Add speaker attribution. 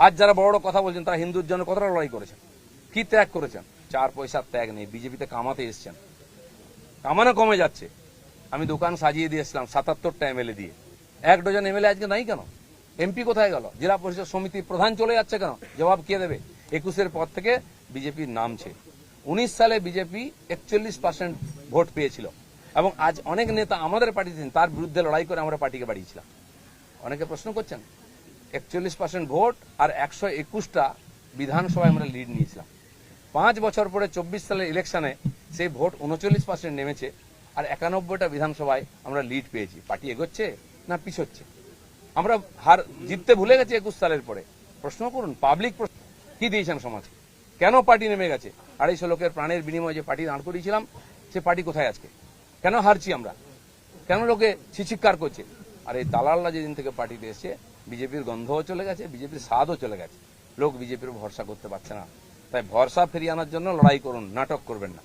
Speaker 1: আজ যারা বড় বড় কথা বলছেন তারা হিন্দুর জন্য কতটা লড়াই করেছেন, কি ত্যাগ করেছেন? 4 পয়সার ত্যাগ নেই। বিজেপিতে কামাতে এসছেন, কামানো কমে যাচ্ছে। আমি দোকান সাজিয়ে দিয়েছিলাম 77টা এমএলএ দিয়ে, 1 ডজন এমএলএ আজকে নাই কেন? এমপি কোথায় গেল? জেলা পরিষদ সমিতির প্রধান চলে যাচ্ছে কেন? জবাব কে দেবে? 21-এর পর থেকে বিজেপির নামছে। 19 সালে বিজেপি 41% ভোট পেয়েছিল এবং আজ অনেক নেতা আমাদের পার্টিতে তার বিরুদ্ধে লড়াই করে আমরা পার্টিকে বাড়িয়েছিলাম। অনেকে প্রশ্ন করছেন 41% ভোট আর 121টা বিধানসভায় আমরা লিড নিয়েছিলাম। 5 বছর পরে 24 সালের ইলেকশনে সেই ভোট 39% নেমেছে আর 91টা বিধানসভায় আমরা লিড পেয়েছি। পার্টি এগোচ্ছে না পিছোচ্ছে? আমরা হার জিততে ভুলে গেছি 21 সালের পরে। প্রশ্ন করুন, পাবলিক কি দিয়েছেন সমাজে? কেন পার্টি নেমে গেছে? 250 লোকের প্রাণের বিনিময়ে যে পার্টি দাঁড় করিয়েছিলাম সে পার্টি কোথায় আজকে? কেন হারছি আমরা? কেন লোকে ছিচিৎকার করছে? আর এই দালালরা যেদিন থেকে পার্টিতে এসছে বিজেপির গন্ধও চলে গেছে, বিজেপির স্বাদও চলে গেছে। লোক বিজেপির ভরসা করতে পারছে না। তাই ভরসা ফিরিয়ে আনার জন্য লড়াই করুন, নাটক করবেন না।